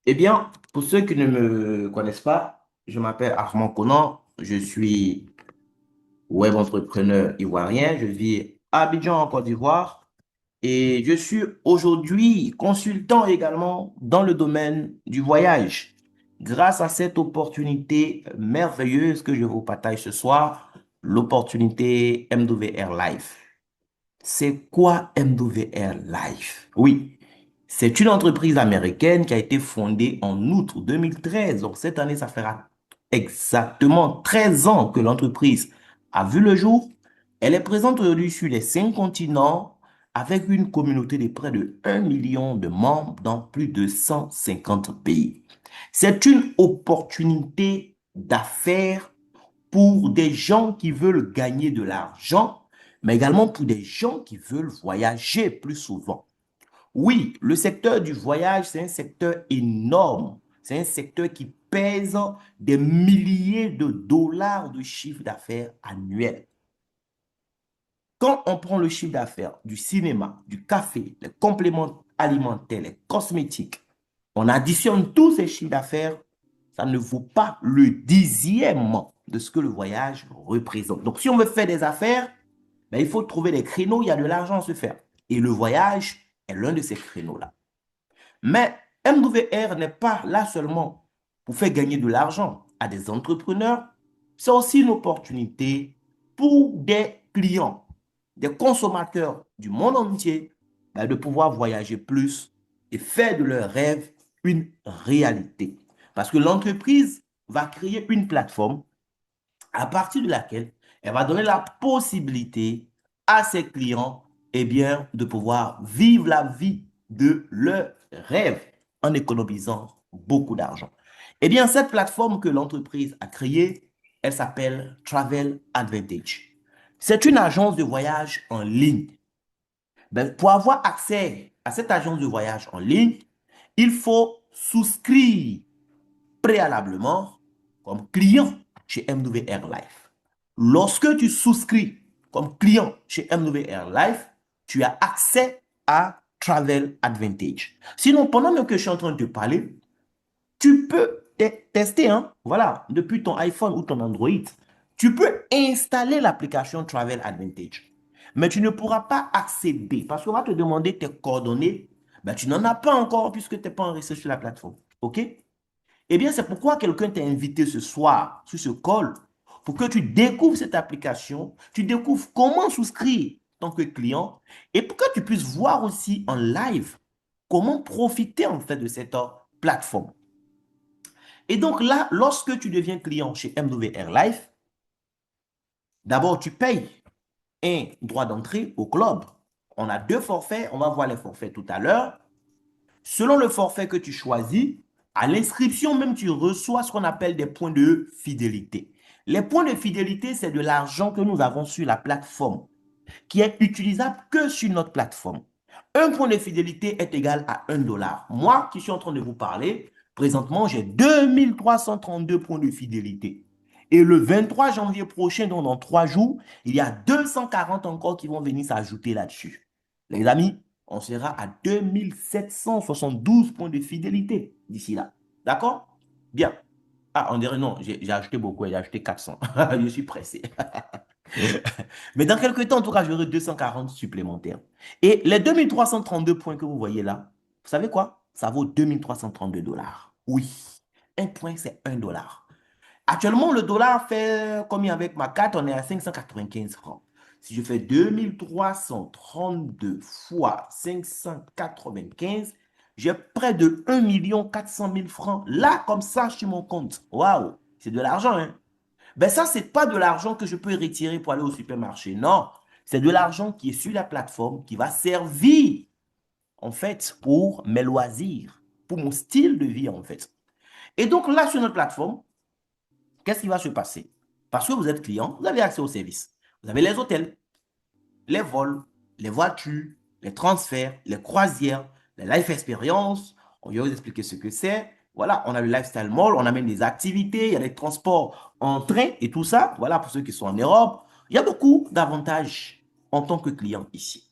Eh bien, pour ceux qui ne me connaissent pas, je m'appelle Armand Conan, je suis web entrepreneur ivoirien, je vis à Abidjan en Côte d'Ivoire et je suis aujourd'hui consultant également dans le domaine du voyage. Grâce à cette opportunité merveilleuse que je vous partage ce soir, l'opportunité MWR Life. C'est quoi MWR Life? Oui, c'est une entreprise américaine qui a été fondée en août 2013. Donc cette année, ça fera exactement 13 ans que l'entreprise a vu le jour. Elle est présente aujourd'hui sur les 5 continents avec une communauté de près de 1 million de membres dans plus de 150 pays. C'est une opportunité d'affaires pour des gens qui veulent gagner de l'argent, mais également pour des gens qui veulent voyager plus souvent. Oui, le secteur du voyage, c'est un secteur énorme. C'est un secteur qui pèse des milliers de dollars de chiffre d'affaires annuel. Quand on prend le chiffre d'affaires du cinéma, du café, les compléments alimentaires, les cosmétiques, on additionne tous ces chiffres d'affaires, ça ne vaut pas le dixième de ce que le voyage représente. Donc, si on veut faire des affaires, ben, il faut trouver des créneaux, il y a de l'argent à se faire. Et le voyage est l'un de ces créneaux-là. Mais MWR n'est pas là seulement pour faire gagner de l'argent à des entrepreneurs, c'est aussi une opportunité pour des clients, des consommateurs du monde entier, ben, de pouvoir voyager plus et faire de leurs rêves une réalité. Parce que l'entreprise va créer une plateforme à partir de laquelle elle va donner la possibilité à ses clients, eh bien, de pouvoir vivre la vie de leur rêve en économisant beaucoup d'argent. Eh bien, cette plateforme que l'entreprise a créée, elle s'appelle Travel Advantage. C'est une agence de voyage en ligne. Ben, pour avoir accès à cette agence de voyage en ligne, il faut souscrire préalablement comme client chez MWR Life. Lorsque tu souscris comme client chez MWR Life, tu as accès à Travel Advantage. Sinon, pendant même que je suis en train de te parler, tu peux tester, hein, voilà, depuis ton iPhone ou ton Android. Tu peux installer l'application Travel Advantage. Mais tu ne pourras pas accéder parce qu'on va te demander tes coordonnées. Ben, tu n'en as pas encore puisque tu n'es pas enregistré sur la plateforme. OK? Eh bien, c'est pourquoi quelqu'un t'a invité ce soir sur ce call pour que tu découvres cette application, tu découvres comment souscrire en tant que client et pour que tu puisses voir aussi en live comment profiter en fait de cette plateforme. Et donc là, lorsque tu deviens client chez MWR Life, d'abord tu payes un droit d'entrée au club. On a deux forfaits, on va voir les forfaits tout à l'heure. Selon le forfait que tu choisis, à l'inscription même, tu reçois ce qu'on appelle des points de fidélité. Les points de fidélité, c'est de l'argent que nous avons sur la plateforme, qui est utilisable que sur notre plateforme. Un point de fidélité est égal à 1 dollar. Moi, qui suis en train de vous parler, présentement, j'ai 2332 points de fidélité. Et le 23 janvier prochain, donc dans 3 jours, il y a 240 encore qui vont venir s'ajouter là-dessus. Les amis, on sera à 2772 points de fidélité d'ici là. D'accord? Bien. Ah, on dirait non, j'ai acheté beaucoup, j'ai acheté 400. Je suis pressé. Mais dans quelques temps, en tout cas, j'aurai 240 supplémentaires. Et les 2332 points que vous voyez là, vous savez quoi? Ça vaut 2332 dollars. Oui, un point, c'est 1 dollar. Actuellement, le dollar fait, comme avec ma carte, on est à 595 francs. Si je fais 2332 fois 595, j'ai près de 1 400 000 francs là, comme ça, sur mon compte. Waouh, c'est de l'argent, hein? Ben ça, c'est pas de l'argent que je peux retirer pour aller au supermarché. Non, c'est de l'argent qui est sur la plateforme qui va servir, en fait, pour mes loisirs, pour mon style de vie, en fait. Et donc là, sur notre plateforme, qu'est-ce qui va se passer? Parce que vous êtes client, vous avez accès aux services. Vous avez les hôtels, les vols, les voitures, les transferts, les croisières, les life experience. On va vous expliquer ce que c'est. Voilà, on a le lifestyle mall, on a même des activités, il y a des transports en train et tout ça. Voilà, pour ceux qui sont en Europe. Il y a beaucoup d'avantages en tant que client ici.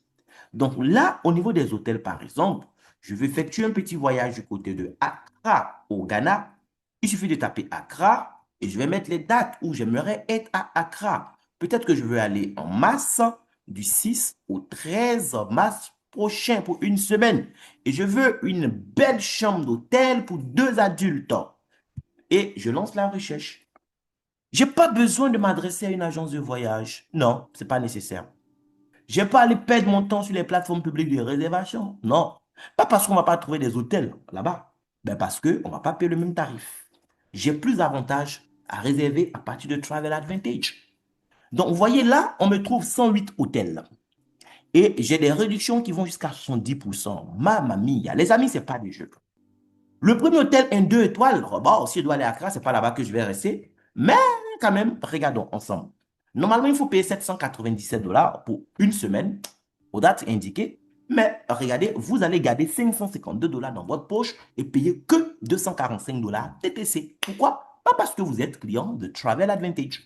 Donc là, au niveau des hôtels, par exemple, je vais effectuer un petit voyage du côté de Accra. Accra, au Ghana, il suffit de taper Accra et je vais mettre les dates où j'aimerais être à Accra. Peut-être que je veux aller en mars du 6 au 13 mars prochain pour une semaine. Et je veux une belle chambre d'hôtel pour 2 adultes. Et je lance la recherche. J'ai pas besoin de m'adresser à une agence de voyage. Non, c'est pas nécessaire. J'ai pas à aller perdre mon temps sur les plateformes publiques de réservation. Non. Pas parce qu'on va pas trouver des hôtels là-bas, mais parce qu'on va pas payer le même tarif. J'ai plus d'avantages à réserver à partir de Travel Advantage. Donc, vous voyez là, on me trouve 108 hôtels. Et j'ai des réductions qui vont jusqu'à 70%. Mamma mia. Les amis, c'est pas des jeux. Le premier hôtel, un 2 étoiles. Bon, si je dois aller à Accra, c'est pas là-bas que je vais rester. Mais quand même, regardons ensemble. Normalement, il faut payer 797 dollars pour une semaine, aux dates indiquées. Mais regardez, vous allez garder 552 dollars dans votre poche et payer que 245 dollars TTC. Pourquoi? Pas parce que vous êtes client de Travel Advantage.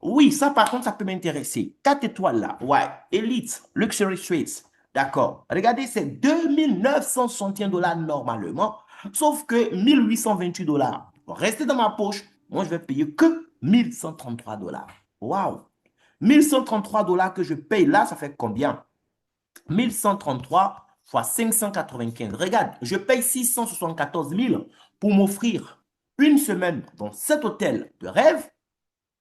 Oui, ça par contre, ça peut m'intéresser. 4 étoiles là, ouais. Elite, Luxury Suites, d'accord. Regardez, c'est 2961 dollars normalement, sauf que 1828 dollars. Restez dans ma poche, moi je vais payer que 1133 dollars. Waouh! 1133 dollars que je paye là, ça fait combien? 1133 fois 595. Regarde, je paye 674 000 pour m'offrir une semaine dans cet hôtel de rêve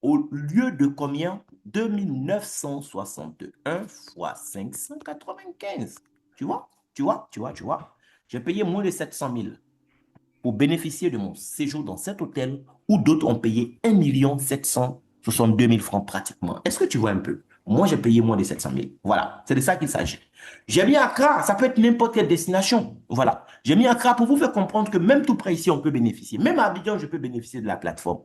au lieu de combien? 2961 fois 595. Tu vois? Tu vois? J'ai payé moins de 700 000 pour bénéficier de mon séjour dans cet hôtel où d'autres ont payé 1 762 000 francs pratiquement. Est-ce que tu vois un peu? Moi, j'ai payé moins de 700 000. Voilà, c'est de ça qu'il s'agit. J'ai mis Accra, ça peut être n'importe quelle destination. Voilà. J'ai mis Accra pour vous faire comprendre que même tout près ici, on peut bénéficier. Même à Abidjan, je peux bénéficier de la plateforme.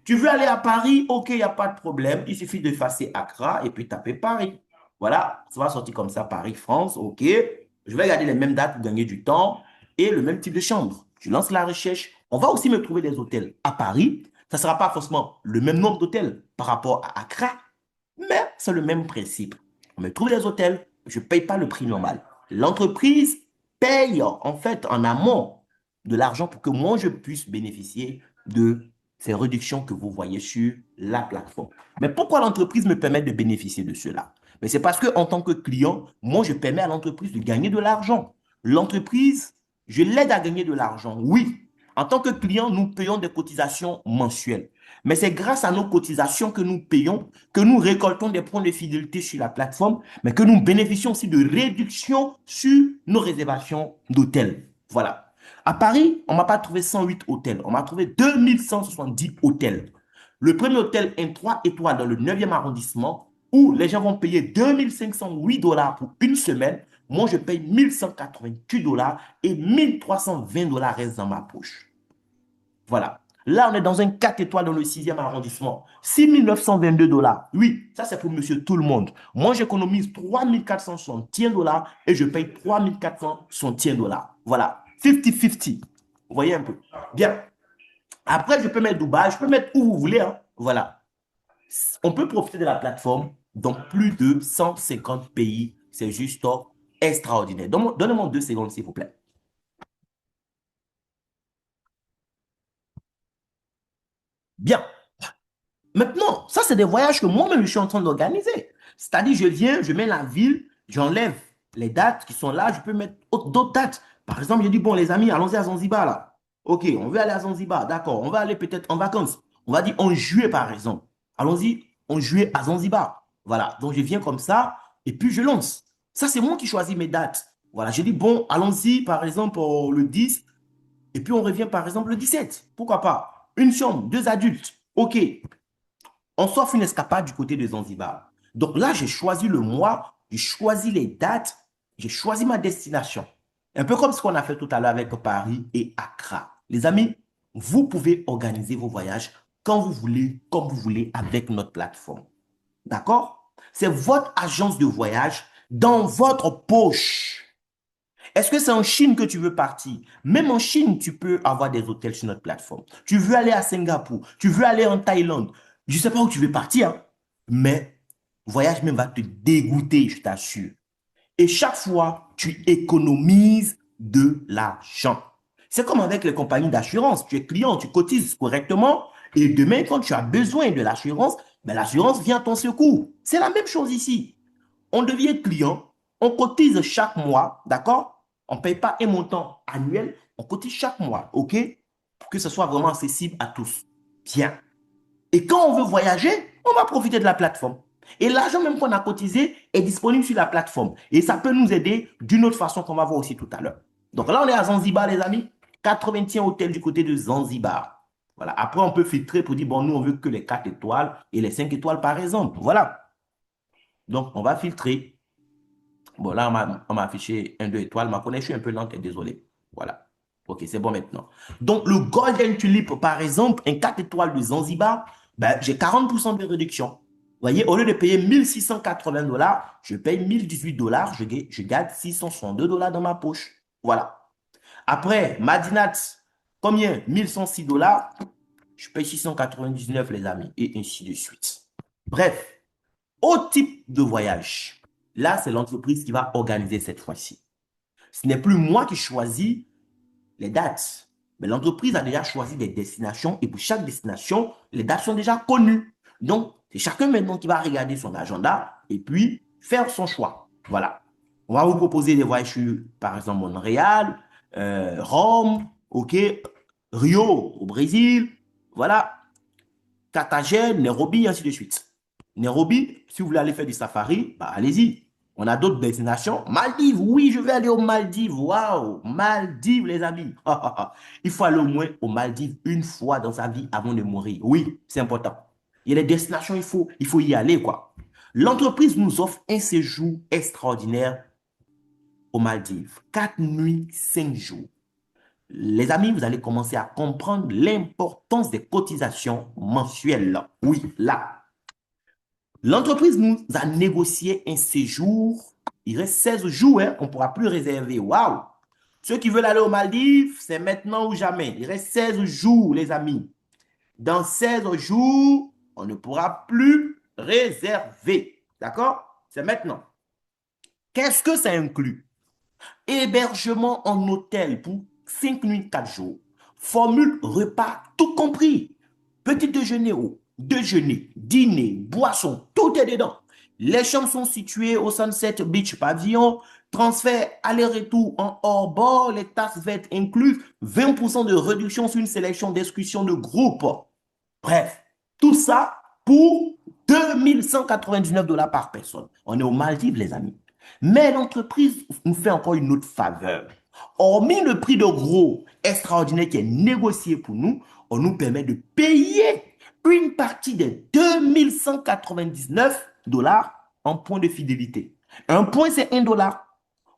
Tu veux aller à Paris? Ok, il n'y a pas de problème. Il suffit d'effacer Accra et puis taper Paris. Voilà, ça va sortir comme ça, Paris, France. Ok, je vais garder les mêmes dates pour gagner du temps et le même type de chambre. Je lance la recherche. On va aussi me trouver des hôtels à Paris. Ça ne sera pas forcément le même nombre d'hôtels par rapport à Accra, mais c'est le même principe. On me trouve des hôtels, je ne paye pas le prix normal. L'entreprise paye en fait en amont de l'argent pour que moi je puisse bénéficier de ces réductions que vous voyez sur la plateforme. Mais pourquoi l'entreprise me permet de bénéficier de cela? Mais c'est parce que en tant que client, moi je permets à l'entreprise de gagner de l'argent. L'entreprise, je l'aide à gagner de l'argent. Oui, en tant que client, nous payons des cotisations mensuelles. Mais c'est grâce à nos cotisations que nous payons, que nous récoltons des points de fidélité sur la plateforme, mais que nous bénéficions aussi de réductions sur nos réservations d'hôtels. Voilà. À Paris, on ne m'a pas trouvé 108 hôtels, on m'a trouvé 2170 hôtels. Le premier hôtel est 3 étoiles dans le 9e arrondissement, où les gens vont payer 2508 dollars pour une semaine. Moi, je paye 1188 dollars et 1320 dollars restent dans ma poche. Voilà. Là, on est dans un 4 étoiles dans le 6e arrondissement. 6 922 dollars. Oui, ça c'est pour monsieur tout le monde. Moi, j'économise 3461 dollars et je paye 3461 dollars. Voilà. 50-50. Vous voyez un peu. Bien. Après, je peux mettre Dubaï, je peux mettre où vous voulez, hein. Voilà. On peut profiter de la plateforme dans plus de 150 pays. C'est juste extraordinaire. Donnez-moi 2 secondes, s'il vous plaît. Bien. Maintenant, ça, c'est des voyages que moi-même, je suis en train d'organiser. C'est-à-dire, je viens, je mets la ville, j'enlève les dates qui sont là, je peux mettre d'autres dates. Par exemple, je dis, bon, les amis, allons-y à Zanzibar, là. OK, on veut aller à Zanzibar, d'accord. On va aller peut-être en vacances. On va dire en juillet, par exemple. Allons-y en juillet à Zanzibar. Voilà, donc je viens comme ça et puis je lance. Ça, c'est moi qui choisis mes dates. Voilà, je dis, bon, allons-y, par exemple, le 10 et puis on revient, par exemple, le 17. Pourquoi pas? Une chambre, 2 adultes. OK, on s'offre une escapade du côté de Zanzibar. Donc là, j'ai choisi le mois, j'ai choisi les dates, j'ai choisi ma destination. Un peu comme ce qu'on a fait tout à l'heure avec Paris et Accra. Les amis, vous pouvez organiser vos voyages quand vous voulez, comme vous voulez, avec notre plateforme. D'accord? C'est votre agence de voyage dans votre poche. Est-ce que c'est en Chine que tu veux partir? Même en Chine, tu peux avoir des hôtels sur notre plateforme. Tu veux aller à Singapour, tu veux aller en Thaïlande. Je ne sais pas où tu veux partir, hein, mais voyage même va te dégoûter, je t'assure. Et chaque fois, tu économises de l'argent. C'est comme avec les compagnies d'assurance. Tu es client, tu cotises correctement et demain, quand tu as besoin de l'assurance, ben, l'assurance vient à ton secours. C'est la même chose ici. On devient client, on cotise chaque mois, d'accord? On ne paye pas un montant annuel, on cotise chaque mois, OK? Pour que ce soit vraiment accessible à tous. Bien. Et quand on veut voyager, on va profiter de la plateforme. Et l'argent même qu'on a cotisé est disponible sur la plateforme. Et ça peut nous aider d'une autre façon qu'on va voir aussi tout à l'heure. Donc là, on est à Zanzibar, les amis. 80e hôtel du côté de Zanzibar. Voilà. Après, on peut filtrer pour dire, bon, nous, on veut que les 4 étoiles et les 5 étoiles, par exemple. Voilà. Donc, on va filtrer. Bon, là, on m'a affiché un 2 étoiles. Ma connexion est un peu lente, désolé. Voilà. OK, c'est bon maintenant. Donc, le Golden Tulip, par exemple, un 4 étoiles de Zanzibar, ben, j'ai 40% de réduction. Vous voyez, au lieu de payer 1680 $, je paye 1018 $. Je garde 662 $ dans ma poche. Voilà. Après, Madinat, combien? 1106 $. Je paye 699, les amis, et ainsi de suite. Bref, au type de voyage. Là, c'est l'entreprise qui va organiser cette fois-ci. Ce n'est plus moi qui choisis les dates. Mais l'entreprise a déjà choisi des destinations et pour chaque destination, les dates sont déjà connues. Donc, c'est chacun maintenant qui va regarder son agenda et puis faire son choix. Voilà. On va vous proposer des voyages sur, par exemple, Montréal, Rome, OK, Rio au Brésil, voilà, Carthagène, Nairobi, ainsi de suite. Nairobi, si vous voulez aller faire du safari, bah, allez-y. On a d'autres destinations. Maldives, oui, je vais aller aux Maldives. Waouh, Maldives, les amis. Il faut aller au moins aux Maldives une fois dans sa vie avant de mourir. Oui, c'est important. Il y a des destinations, il faut y aller, quoi. L'entreprise nous offre un séjour extraordinaire aux Maldives. 4 nuits, 5 jours. Les amis, vous allez commencer à comprendre l'importance des cotisations mensuelles. Oui, là. L'entreprise nous a négocié un séjour. Il reste 16 jours, hein, on ne pourra plus réserver. Waouh! Ceux qui veulent aller aux Maldives, c'est maintenant ou jamais. Il reste 16 jours, les amis. Dans 16 jours, on ne pourra plus réserver. D'accord? C'est maintenant. Qu'est-ce que ça inclut? Hébergement en hôtel pour 5 nuits, 4 jours. Formule repas, tout compris. Petit déjeuner, déjeuner, dîner, boisson, tout est dedans. Les chambres sont situées au Sunset Beach Pavillon. Transfert aller-retour en hors-bord. Les taxes vont être incluses. 20% de réduction sur une sélection d'excursions de groupe. Bref, tout ça pour 2199 $ par personne. On est aux Maldives, les amis. Mais l'entreprise nous fait encore une autre faveur. Hormis le prix de gros extraordinaire qui est négocié pour nous, on nous permet de payer une partie des 2199 $ en points de fidélité. Un point, c'est 1 $.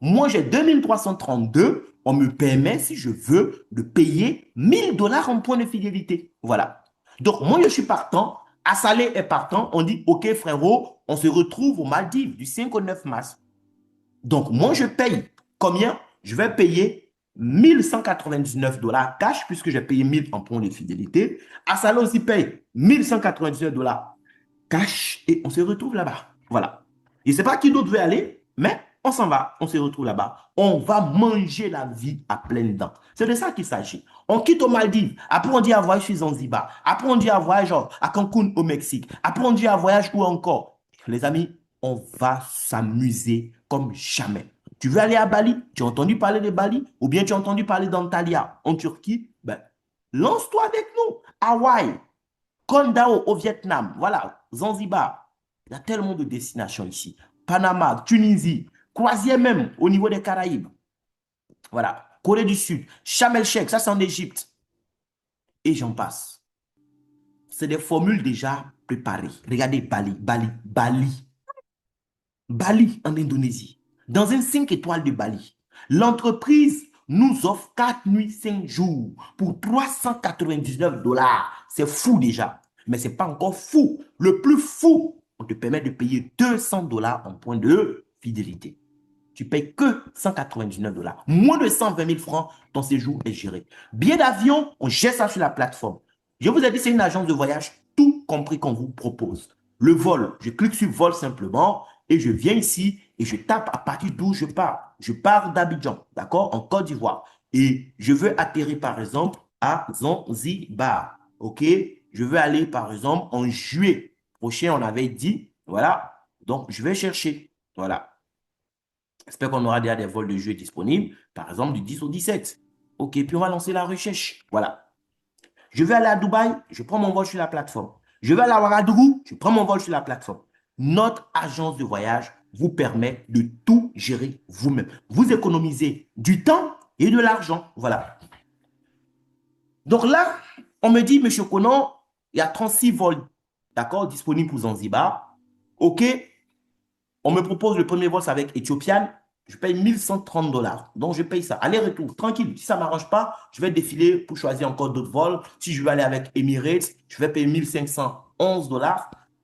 Moi, j'ai 2332. On me permet, si je veux, de payer 1000 $ en points de fidélité. Voilà. Donc, moi, je suis partant. Assalé est partant. On dit, OK, frérot, on se retrouve aux Maldives du 5 au 9 mars. Donc, moi, je paye combien? Je vais payer 1199 $ cash, puisque j'ai payé 1000 en points de fidélité. Assalé aussi paye 1199 $ cash et on se retrouve là-bas. Voilà. Je ne sais pas qui d'autre veut aller, mais on s'en va, on se retrouve là-bas. On va manger la vie à pleines dents. C'est de ça qu'il s'agit. On quitte aux Maldives, après on dit à voyage sur Zanzibar, après on dit à voyage à Cancun au Mexique, après on dit à voyage où encore. Les amis, on va s'amuser comme jamais. Tu veux aller à Bali? Tu as entendu parler de Bali? Ou bien tu as entendu parler d'Antalya en Turquie? Ben, lance-toi avec nous. Hawaï, Condao au Vietnam, voilà, Zanzibar. Il y a tellement de destinations ici. Panama, Tunisie, croisière même au niveau des Caraïbes. Voilà, Corée du Sud, Sharm el-Sheikh, ça c'est en Égypte. Et j'en passe. C'est des formules déjà préparées. Regardez Bali, Bali, Bali. Bali en Indonésie. Dans un 5 étoiles de Bali. L'entreprise nous offre 4 nuits, 5 jours pour 399 $. C'est fou déjà. Mais ce n'est pas encore fou. Le plus fou, on te permet de payer 200 $ en point de fidélité. Tu payes que 199 $. Moins de 120 000 francs, ton séjour est géré. Billet d'avion, on gère ça sur la plateforme. Je vous ai dit, c'est une agence de voyage, tout compris qu'on vous propose. Le vol, je clique sur vol simplement et je viens ici et je tape à partir d'où je pars. Je pars d'Abidjan, d'accord, en Côte d'Ivoire. et je veux atterrir, par exemple, à Zanzibar. OK? Je veux aller, par exemple, en juillet prochain, on avait dit. Voilà. Donc, je vais chercher. Voilà. J'espère qu'on aura déjà des vols de juillet disponibles, par exemple, du 10 au 17. OK, puis on va lancer la recherche. Voilà. Je vais aller à Dubaï, je prends mon vol sur la plateforme. Je vais aller à Ouagadougou, je prends mon vol sur la plateforme. Notre agence de voyage vous permet de tout gérer vous-même. Vous économisez du temps et de l'argent. Voilà. Donc là, on me dit, Monsieur Conan, il y a 36 vols, d'accord, disponibles pour Zanzibar. OK, on me propose le premier vol, c'est avec Ethiopian. Je paye 1130 $. Donc, je paye ça. Aller-retour, tranquille. Si ça ne m'arrange pas, je vais défiler pour choisir encore d'autres vols. Si je veux aller avec Emirates, je vais payer 1511 $.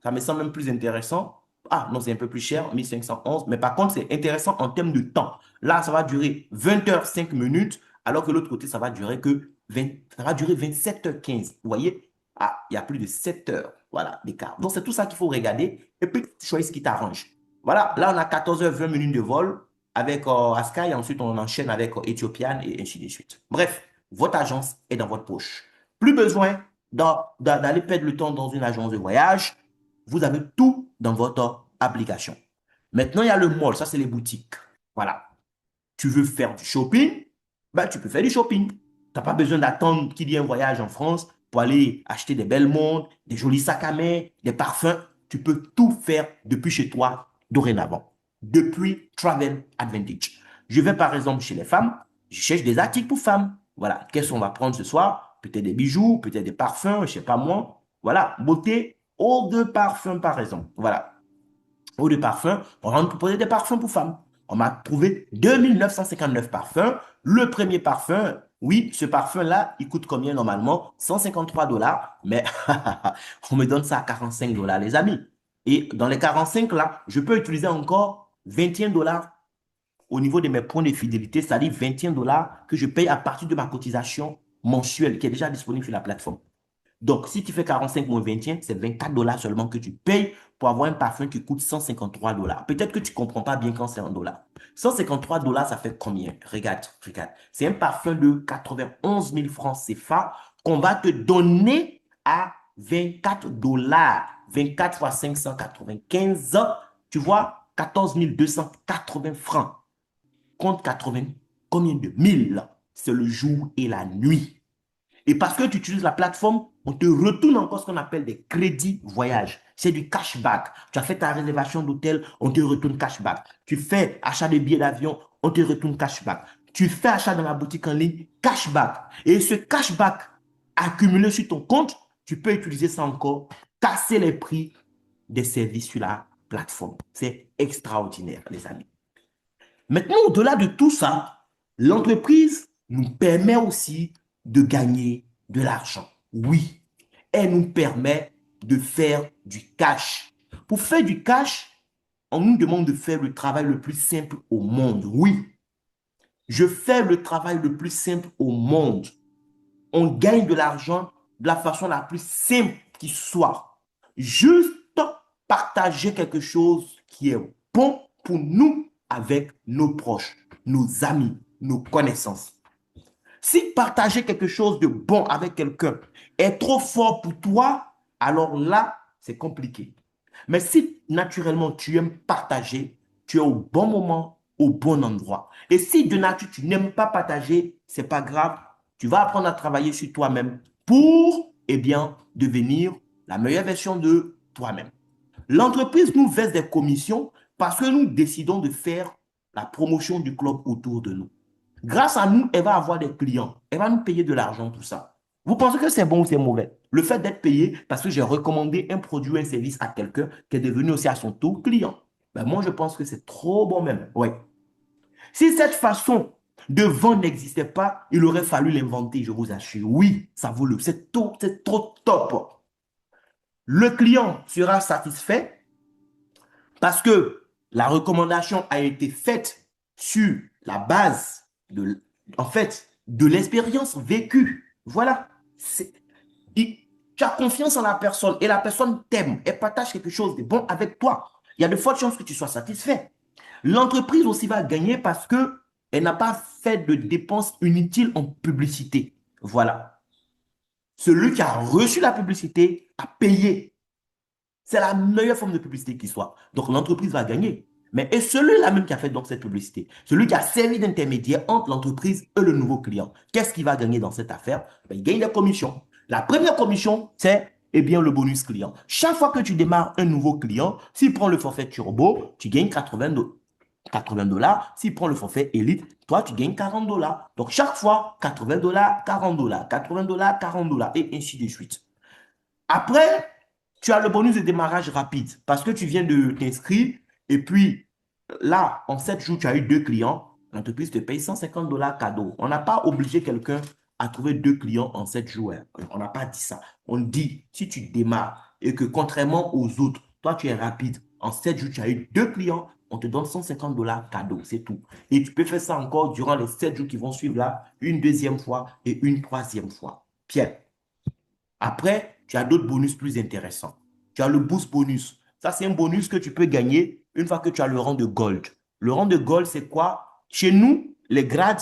Ça me semble même plus intéressant. Ah, non, c'est un peu plus cher, 1511. Mais par contre, c'est intéressant en termes de temps. Là, ça va durer 20 h 5 minutes, alors que l'autre côté, ça va durer que 20, ça va durer 27 h 15. Vous voyez? Ah, il y a plus de 7 heures, voilà, d'écart. Donc, c'est tout ça qu'il faut regarder. Et puis, tu choisis ce qui t'arrange. Voilà, là, on a 14 h 20 de vol avec Asky et ensuite on enchaîne avec Ethiopian et ainsi de suite. Bref, votre agence est dans votre poche. Plus besoin d'aller perdre le temps dans une agence de voyage. Vous avez tout dans votre application. Maintenant, il y a le mall, ça c'est les boutiques. Voilà. Tu veux faire du shopping, ben, tu peux faire du shopping. Tu n'as pas besoin d'attendre qu'il y ait un voyage en France pour aller acheter des belles montres, des jolis sacs à main, des parfums. Tu peux tout faire depuis chez toi dorénavant, depuis Travel Advantage. Je vais par exemple chez les femmes, je cherche des articles pour femmes. Voilà, qu'est-ce qu'on va prendre ce soir? Peut-être des bijoux, peut-être des parfums, je ne sais pas moi. Voilà, beauté, eau de parfum par exemple. Voilà, eau de parfum, on va nous proposer des parfums pour femmes. On m'a trouvé 2959 parfums. Le premier parfum, oui, ce parfum-là, il coûte combien normalement? 153 $, mais on me donne ça à 45 $, les amis. Et dans les 45 là, je peux utiliser encore 21 $ au niveau de mes points de fidélité, c'est-à-dire 21 $ que je paye à partir de ma cotisation mensuelle qui est déjà disponible sur la plateforme. Donc, si tu fais 45 moins 21, c'est 24 $ seulement que tu payes pour avoir un parfum qui coûte 153 $. Peut-être que tu ne comprends pas bien quand c'est en dollars. 153 $, ça fait combien? Regarde, regarde. C'est un parfum de 91 000 francs CFA qu'on va te donner à 24 $. 24 fois 595, tu vois, 14 280 francs. Compte 80, combien de mille? C'est le jour et la nuit. Et parce que tu utilises la plateforme, on te retourne encore ce qu'on appelle des crédits voyage. C'est du cashback. Tu as fait ta réservation d'hôtel, on te retourne cashback. Tu fais achat de billets d'avion, on te retourne cashback. Tu fais achat dans la boutique en ligne, cashback. Et ce cashback accumulé sur ton compte, tu peux utiliser ça encore, casser les prix des services sur la plateforme. C'est extraordinaire, les amis. Maintenant, au-delà de tout ça, l'entreprise nous permet aussi de gagner de l'argent. Oui, elle nous permet de faire du cash. Pour faire du cash, on nous demande de faire le travail le plus simple au monde. Oui, je fais le travail le plus simple au monde. On gagne de l'argent de la façon la plus simple qui soit. Juste partager quelque chose qui est bon pour nous avec nos proches, nos amis, nos connaissances. Si partager quelque chose de bon avec quelqu'un est trop fort pour toi, alors là, c'est compliqué. Mais si naturellement tu aimes partager, tu es au bon moment, au bon endroit. Et si de nature tu n'aimes pas partager, c'est pas grave. Tu vas apprendre à travailler sur toi-même pour, eh bien, devenir la meilleure version de toi-même. L'entreprise nous verse des commissions parce que nous décidons de faire la promotion du club autour de nous. Grâce à nous, elle va avoir des clients. Elle va nous payer de l'argent pour ça. Vous pensez que c'est bon ou c'est mauvais? Le fait d'être payé parce que j'ai recommandé un produit ou un service à quelqu'un qui est devenu aussi à son tour client. Ben moi, je pense que c'est trop bon même. Oui. Si cette façon de vendre n'existait pas, il aurait fallu l'inventer, je vous assure. Oui, ça vaut le. C'est trop top. Le client sera satisfait parce que la recommandation a été faite sur la base de, en fait, de l'expérience vécue. Voilà. Tu as confiance en la personne et la personne t'aime et partage quelque chose de bon avec toi. Il y a de fortes chances que tu sois satisfait. L'entreprise aussi va gagner parce que Elle n'a pas fait de dépenses inutiles en publicité. Voilà. Celui qui a reçu la publicité a payé. C'est la meilleure forme de publicité qui soit. Donc, l'entreprise va gagner. Mais et celui-là même qui a fait donc cette publicité, celui qui a servi d'intermédiaire entre l'entreprise et le nouveau client, qu'est-ce qu'il va gagner dans cette affaire? Ben, il gagne des commissions. La première commission, c'est eh bien, le bonus client. Chaque fois que tu démarres un nouveau client, s'il prend le forfait turbo, tu gagnes 80 dollars. S'il prend le forfait élite, toi, tu gagnes 40 dollars. Donc, chaque fois, 80 dollars, 40 dollars, 80 dollars, 40 dollars, et ainsi de suite. Après, tu as le bonus de démarrage rapide parce que tu viens de t'inscrire et puis là, en 7 jours, tu as eu 2 clients. L'entreprise te paye 150 dollars cadeau. On n'a pas obligé quelqu'un à trouver 2 clients en 7 jours, hein. On n'a pas dit ça. On dit, si tu démarres et que contrairement aux autres, toi, tu es rapide, en 7 jours, tu as eu 2 clients, on te donne 150 dollars cadeau, c'est tout. Et tu peux faire ça encore durant les 7 jours qui vont suivre là, une deuxième fois et une troisième fois. Pierre. Après, tu as d'autres bonus plus intéressants. Tu as le boost bonus. Ça, c'est un bonus que tu peux gagner une fois que tu as le rang de gold. Le rang de gold, c'est quoi? Chez nous, les grades,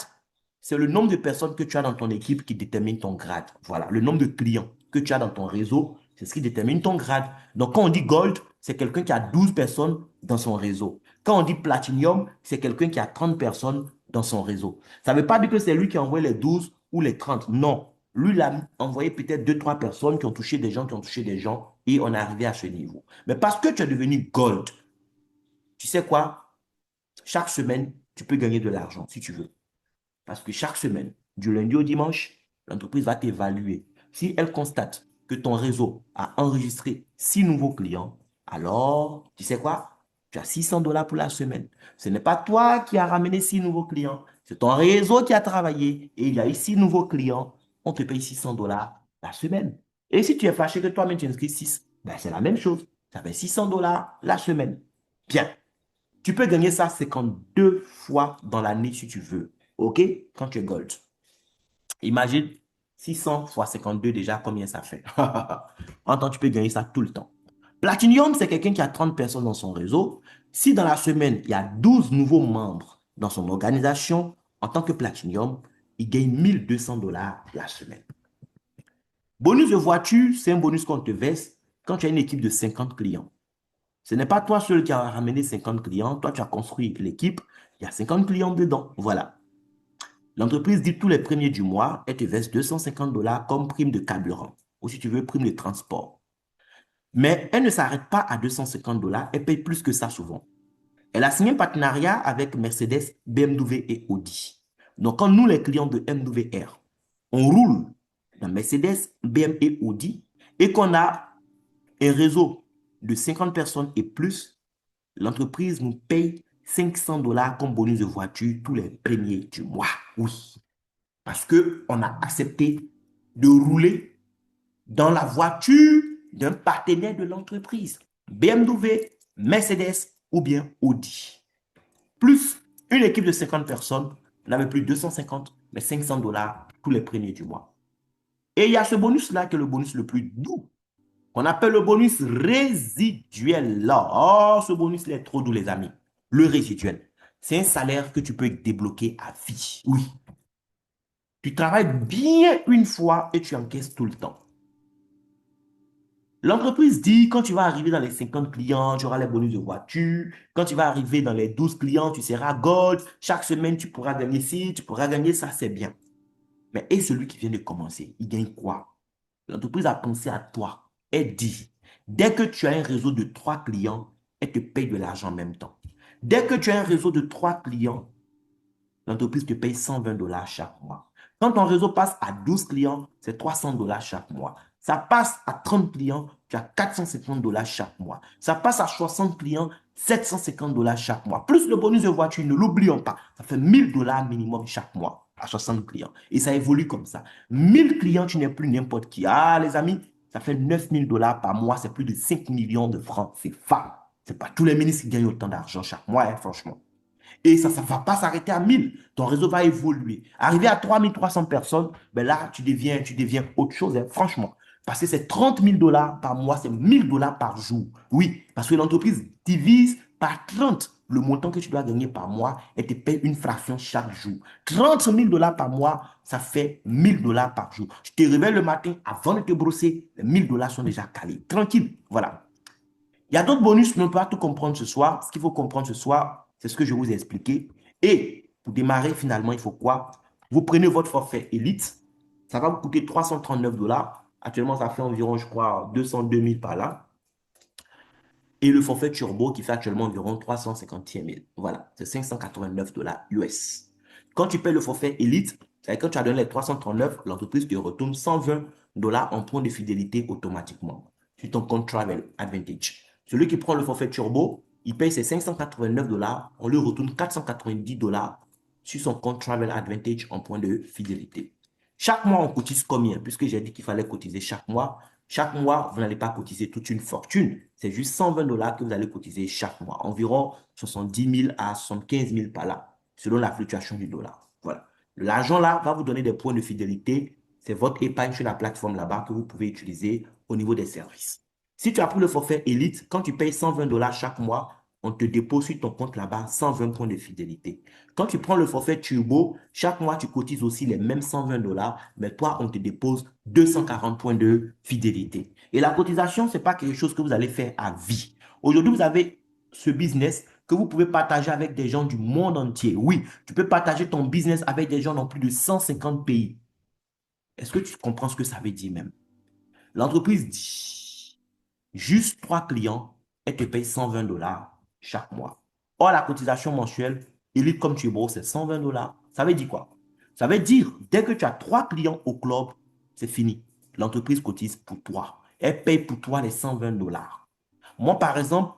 c'est le nombre de personnes que tu as dans ton équipe qui détermine ton grade. Voilà, le nombre de clients que tu as dans ton réseau, c'est ce qui détermine ton grade. Donc, quand on dit gold, c'est quelqu'un qui a 12 personnes dans son réseau. Quand on dit platinum, c'est quelqu'un qui a 30 personnes dans son réseau. Ça ne veut pas dire que c'est lui qui envoie les 12 ou les 30. Non. Lui, il a envoyé peut-être deux, trois personnes qui ont touché des gens, qui ont touché des gens, et on est arrivé à ce niveau. Mais parce que tu es devenu gold, tu sais quoi? Chaque semaine, tu peux gagner de l'argent si tu veux. Parce que chaque semaine, du lundi au dimanche, l'entreprise va t'évaluer. Si elle constate que ton réseau a enregistré 6 nouveaux clients, alors, tu sais quoi? Tu as 600 dollars pour la semaine. Ce n'est pas toi qui as ramené 6 nouveaux clients. C'est ton réseau qui a travaillé et il y a eu 6 nouveaux clients. On te paye 600 dollars la semaine. Et si tu es fâché que toi-même tu inscris 6, ben c'est la même chose. Ça fait 600 dollars la semaine. Bien. Tu peux gagner ça 52 fois dans l'année si tu veux. OK? Quand tu es gold. Imagine 600 fois 52 déjà, combien ça fait? En temps, tu peux gagner ça tout le temps. Platinum, c'est quelqu'un qui a 30 personnes dans son réseau. Si dans la semaine, il y a 12 nouveaux membres dans son organisation, en tant que Platinum, il gagne 1200 dollars la semaine. Bonus de voiture, c'est un bonus qu'on te verse quand tu as une équipe de 50 clients. Ce n'est pas toi seul qui as ramené 50 clients. Toi, tu as construit l'équipe. Il y a 50 clients dedans. Voilà. L'entreprise dit tous les premiers du mois, elle te verse 250 dollars comme prime de carburant. Ou si tu veux, prime de transport. Mais elle ne s'arrête pas à 250 dollars. Elle paye plus que ça souvent. Elle a signé un partenariat avec Mercedes, BMW et Audi. Donc, quand nous, les clients de MWR, on roule dans Mercedes, BMW et Audi et qu'on a un réseau de 50 personnes et plus, l'entreprise nous paye 500 dollars comme bonus de voiture tous les premiers du mois. Oui, parce qu'on a accepté de rouler dans la voiture d'un partenaire de l'entreprise. BMW, Mercedes ou bien Audi. Plus une équipe de 50 personnes, on n'avait plus 250, mais 500 dollars tous les premiers du mois. Et il y a ce bonus-là qui est le bonus le plus doux, qu'on appelle le bonus résiduel. Là, oh, ce bonus-là est trop doux, les amis. Le résiduel, c'est un salaire que tu peux débloquer à vie. Oui. Tu travailles bien une fois et tu encaisses tout le temps. L'entreprise dit, quand tu vas arriver dans les 50 clients, tu auras les bonus de voiture. Quand tu vas arriver dans les 12 clients, tu seras gold. Chaque semaine, tu pourras gagner ci, tu pourras gagner ça, c'est bien. Mais et celui qui vient de commencer, il gagne quoi? L'entreprise a pensé à toi. Elle dit, dès que tu as un réseau de 3 clients, elle te paye de l'argent en même temps. Dès que tu as un réseau de 3 clients, l'entreprise te paye 120 dollars chaque mois. Quand ton réseau passe à 12 clients, c'est 300 dollars chaque mois. Ça passe à 30 clients, tu as 450 dollars chaque mois. Ça passe à 60 clients, 750 dollars chaque mois. Plus le bonus de voiture, ne l'oublions pas. Ça fait 1000 dollars minimum chaque mois à 60 clients. Et ça évolue comme ça. 1000 clients, tu n'es plus n'importe qui. Ah, les amis, ça fait 9000 dollars par mois. C'est plus de 5 millions de francs. C'est fat. Ce n'est pas tous les ministres qui gagnent autant d'argent chaque mois, hein, franchement. Et ça ne va pas s'arrêter à 1000. Ton réseau va évoluer. Arrivé à 3300 personnes, ben là, tu deviens autre chose, hein, franchement. Parce que c'est 30 000 dollars par mois, c'est 1000 dollars par jour. Oui, parce que l'entreprise divise par 30 le montant que tu dois gagner par mois et te paye une fraction chaque jour. 30 000 $ par mois, ça fait 1 000 $ par jour. Tu te réveilles le matin, avant de te brosser, les 1 000 $ sont déjà calés. Tranquille, voilà. Il y a d'autres bonus, mais on ne peut pas tout comprendre ce soir. Ce qu'il faut comprendre ce soir, c'est ce que je vous ai expliqué. Et pour démarrer, finalement, il faut quoi? Vous prenez votre forfait Elite. Ça va vous coûter 339 $. Actuellement, ça fait environ, je crois, 202 000 par là. Et le forfait Turbo qui fait actuellement environ 351 000. Voilà, c'est 589 $ US. Quand tu payes le forfait Elite, c'est-à-dire quand tu as donné les 339, l'entreprise te retourne 120 $ en points de fidélité automatiquement sur ton compte Travel Advantage. Celui qui prend le forfait Turbo, il paye ses 589 $, on lui retourne 490 $ sur son compte Travel Advantage en points de fidélité. Chaque mois, on cotise combien? Puisque j'ai dit qu'il fallait cotiser chaque mois. Chaque mois, vous n'allez pas cotiser toute une fortune. C'est juste 120 $ que vous allez cotiser chaque mois. Environ 70 000 à 75 000 par là, selon la fluctuation du dollar. Voilà. L'argent là va vous donner des points de fidélité. C'est votre épargne sur la plateforme là-bas que vous pouvez utiliser au niveau des services. Si tu as pris le forfait Elite, quand tu payes 120 $ chaque mois, on te dépose sur ton compte là-bas 120 points de fidélité. Quand tu prends le forfait Turbo, chaque mois, tu cotises aussi les mêmes 120 $, mais toi, on te dépose 240 points de fidélité. Et la cotisation, ce n'est pas quelque chose que vous allez faire à vie. Aujourd'hui, vous avez ce business que vous pouvez partager avec des gens du monde entier. Oui, tu peux partager ton business avec des gens dans plus de 150 pays. Est-ce que tu comprends ce que ça veut dire même? L'entreprise dit juste 3 clients et te paye 120 $ chaque mois. Or, la cotisation mensuelle, Elite comme Turbo, c'est 120 $. Ça veut dire quoi? Ça veut dire, dès que tu as 3 clients au club, c'est fini. L'entreprise cotise pour toi. Elle paye pour toi les 120 $. Moi, par exemple,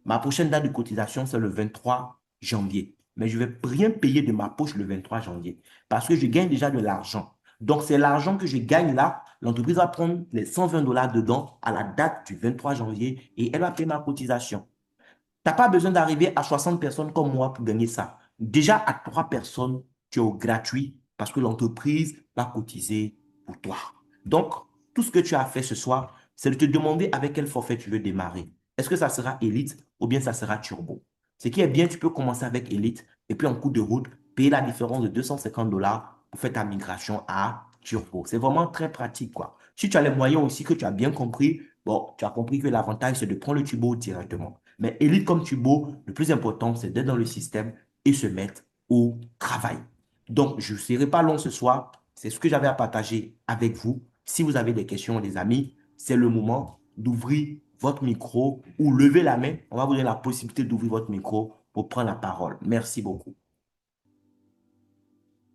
ma prochaine date de cotisation, c'est le 23 janvier. Mais je ne vais rien payer de ma poche le 23 janvier parce que je gagne déjà de l'argent. Donc, c'est l'argent que je gagne là. L'entreprise va prendre les 120 $ dedans à la date du 23 janvier et elle va payer ma cotisation. Tu n'as pas besoin d'arriver à 60 personnes comme moi pour gagner ça. Déjà, à 3 personnes, tu es au gratuit parce que l'entreprise va cotiser pour toi. Donc, tout ce que tu as fait ce soir, c'est de te demander avec quel forfait tu veux démarrer. Est-ce que ça sera Elite ou bien ça sera Turbo? Ce qui est bien, tu peux commencer avec Elite et puis en cours de route, payer la différence de 250 $ pour faire ta migration à Turbo. C'est vraiment très pratique, quoi. Si tu as les moyens aussi que tu as bien compris, bon, tu as compris que l'avantage, c'est de prendre le Turbo directement. Mais Elite comme Turbo, le plus important, c'est d'être dans le système et se mettre au travail. Donc, je ne serai pas long ce soir. C'est ce que j'avais à partager avec vous. Si vous avez des questions, les amis, c'est le moment d'ouvrir votre micro ou lever la main. On va vous donner la possibilité d'ouvrir votre micro pour prendre la parole. Merci beaucoup.